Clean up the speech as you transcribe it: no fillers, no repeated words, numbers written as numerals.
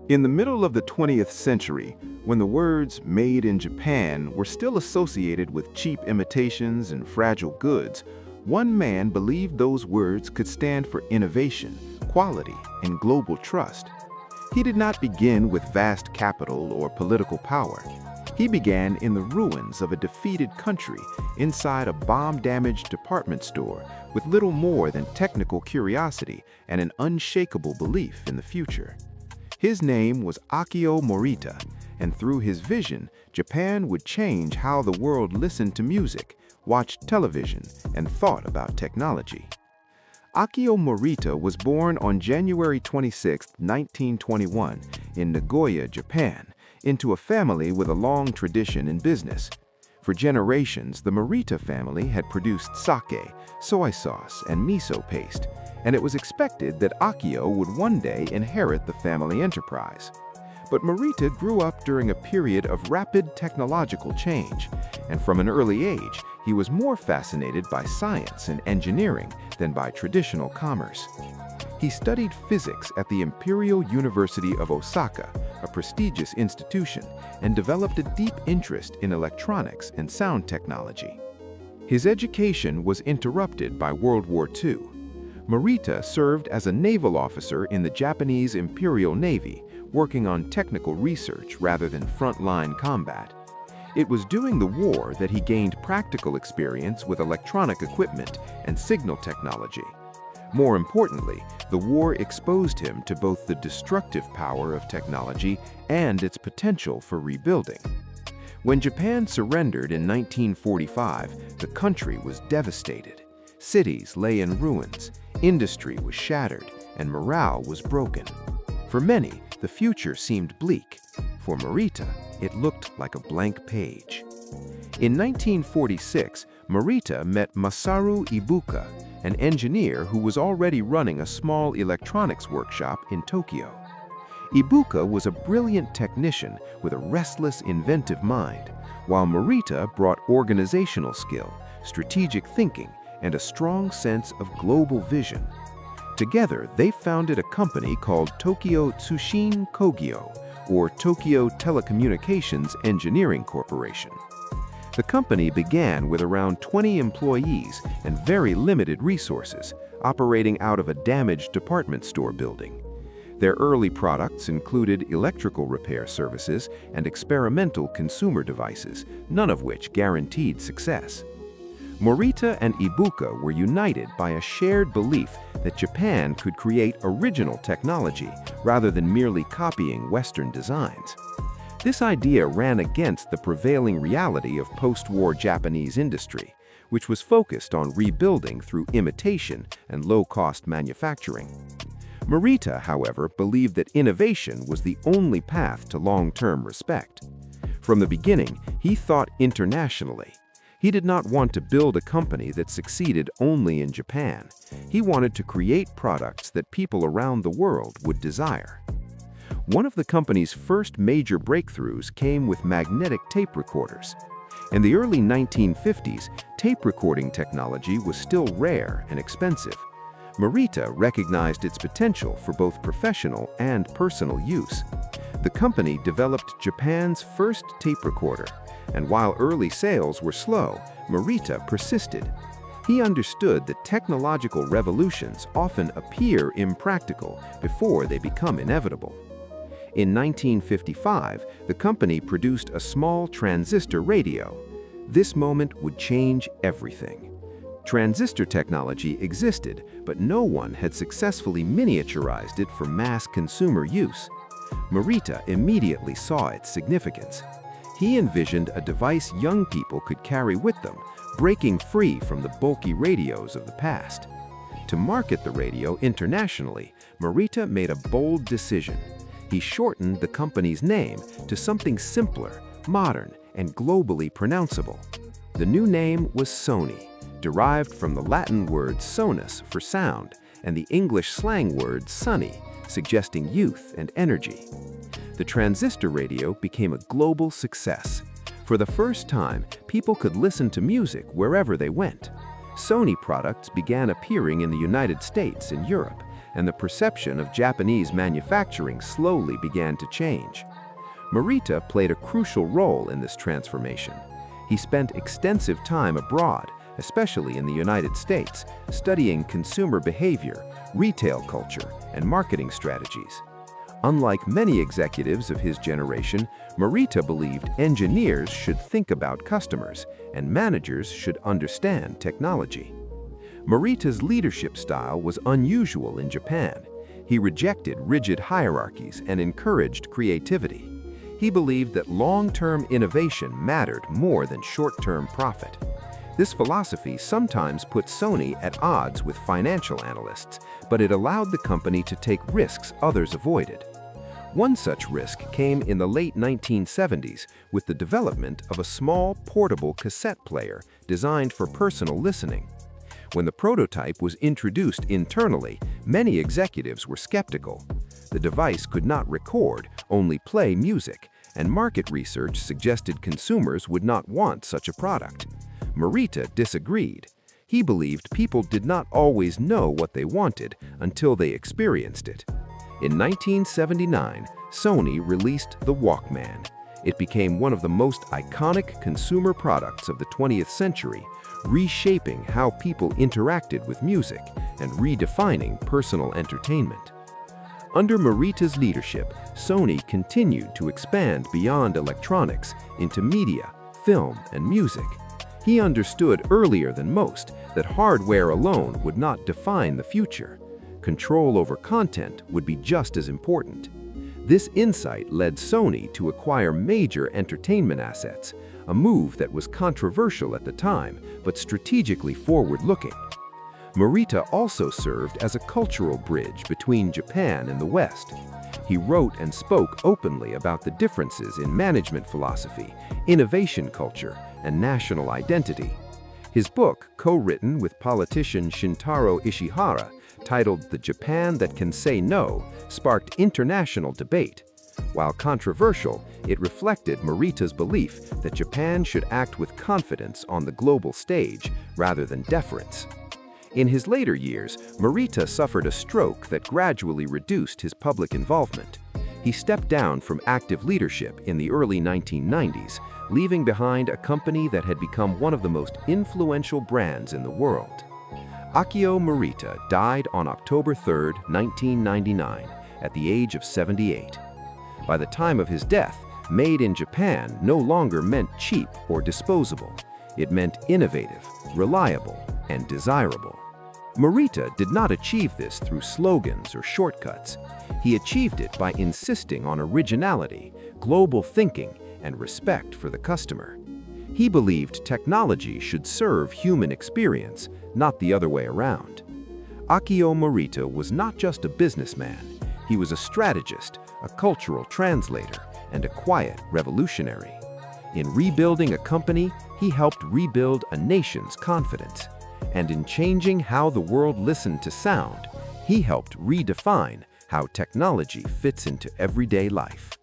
In the middle of the 20th century, when the words "made in Japan" were still associated with cheap imitations and fragile goods, one man believed those words could stand for innovation, quality, and global trust. He did not begin with vast capital or political power. He began in the ruins of a defeated country inside a bomb-damaged department store with little more than technical curiosity and an unshakable belief in the future. His name was Akio Morita, and through his vision, Japan would change how the world listened to music, watched television, and thought about technology. Akio Morita was born on January 26, 1921, in Nagoya, Japan, into a family with a long tradition in business. For generations, the Morita family had produced sake, soy sauce, and miso paste, and it was expected that Akio would one day inherit the family enterprise. But Morita grew up during a period of rapid technological change, and from an early age, he was more fascinated by science and engineering than by traditional commerce. He studied physics at the Imperial University of Osaka, a prestigious institution, and developed a deep interest in electronics and sound technology. His education was interrupted by World War II. Morita served as a naval officer in the Japanese Imperial Navy, working on technical research rather than frontline combat. It was during the war that he gained practical experience with electronic equipment and signal technology. More importantly, the war exposed him to both the destructive power of technology and its potential for rebuilding. When Japan surrendered in 1945, the country was devastated. Cities lay in ruins, industry was shattered, and morale was broken. For many, the future seemed bleak. For Morita, it looked like a blank page. In 1946, Morita met Masaru Ibuka, an engineer who was already running a small electronics workshop in Tokyo. Ibuka was a brilliant technician with a restless, inventive mind, while Morita brought organizational skill, strategic thinking, and a strong sense of global vision. Together, they founded a company called Tokyo Tsushin Kogyo, or Tokyo Telecommunications Engineering Corporation. The company began with around 20 employees and very limited resources, operating out of a damaged department store building. Their early products included electrical repair services and experimental consumer devices, none of which guaranteed success. Morita and Ibuka were united by a shared belief that Japan could create original technology rather than merely copying Western designs. This idea ran against the prevailing reality of post-war Japanese industry, which was focused on rebuilding through imitation and low-cost manufacturing. Morita, however, believed that innovation was the only path to long-term respect. From the beginning, he thought internationally. He did not want to build a company that succeeded only in Japan. He wanted to create products that people around the world would desire. One of the company's first major breakthroughs came with magnetic tape recorders. In the early 1950s, tape recording technology was still rare and expensive. Morita recognized its potential for both professional and personal use. The company developed Japan's first tape recorder, and while early sales were slow, Morita persisted. He understood that technological revolutions often appear impractical before they become inevitable. In 1955, the company produced a small transistor radio. This moment would change everything. Transistor technology existed, but no one had successfully miniaturized it for mass consumer use. Morita immediately saw its significance. He envisioned a device young people could carry with them, breaking free from the bulky radios of the past. To market the radio internationally, Morita made a bold decision. He shortened the company's name to something simpler, modern, and globally pronounceable. The new name was Sony, derived from the Latin word sonus for sound, and the English slang word sunny, suggesting youth and energy. The transistor radio became a global success. For the first time, people could listen to music wherever they went. Sony products began appearing in the United States and Europe, and the perception of Japanese manufacturing slowly began to change. Morita played a crucial role in this transformation. He spent extensive time abroad, especially in the United States, studying consumer behavior, retail culture, and marketing strategies. Unlike many executives of his generation, Morita believed engineers should think about customers and managers should understand technology. Morita's leadership style was unusual in Japan. He rejected rigid hierarchies and encouraged creativity. He believed that long-term innovation mattered more than short-term profit. This philosophy sometimes put Sony at odds with financial analysts, but it allowed the company to take risks others avoided. One such risk came in the late 1970s with the development of a small, portable cassette player designed for personal listening. When the prototype was introduced internally, many executives were skeptical. The device could not record, only play music, and market research suggested consumers would not want such a product. Morita disagreed. He believed people did not always know what they wanted until they experienced it. In 1979, Sony released the Walkman. It became one of the most iconic consumer products of the 20th century, reshaping how people interacted with music and redefining personal entertainment. Under Morita's leadership, Sony continued to expand beyond electronics into media, film, and music. He understood earlier than most that hardware alone would not define the future. Control over content would be just as important. This insight led Sony to acquire major entertainment assets, a move that was controversial at the time but strategically forward-looking. Morita also served as a cultural bridge between Japan and the West. He wrote and spoke openly about the differences in management philosophy, innovation culture, and national identity. His book, co-written with politician Shintaro Ishihara, titled The Japan That Can Say No, sparked international debate. While controversial, it reflected Morita's belief that Japan should act with confidence on the global stage rather than deference. In his later years, Morita suffered a stroke that gradually reduced his public involvement. He stepped down from active leadership in the early 1990s, leaving behind a company that had become one of the most influential brands in the world. Akio Morita died on October 3, 1999, at the age of 78. By the time of his death, made in Japan no longer meant cheap or disposable. It meant innovative, reliable, and desirable. Morita did not achieve this through slogans or shortcuts. He achieved it by insisting on originality, global thinking, and respect for the customer. He believed technology should serve human experience, not the other way around. Akio Morita was not just a businessman. He was a strategist, a cultural translator, and a quiet revolutionary. In rebuilding a company, he helped rebuild a nation's confidence. And in changing how the world listened to sound, he helped redefine how technology fits into everyday life.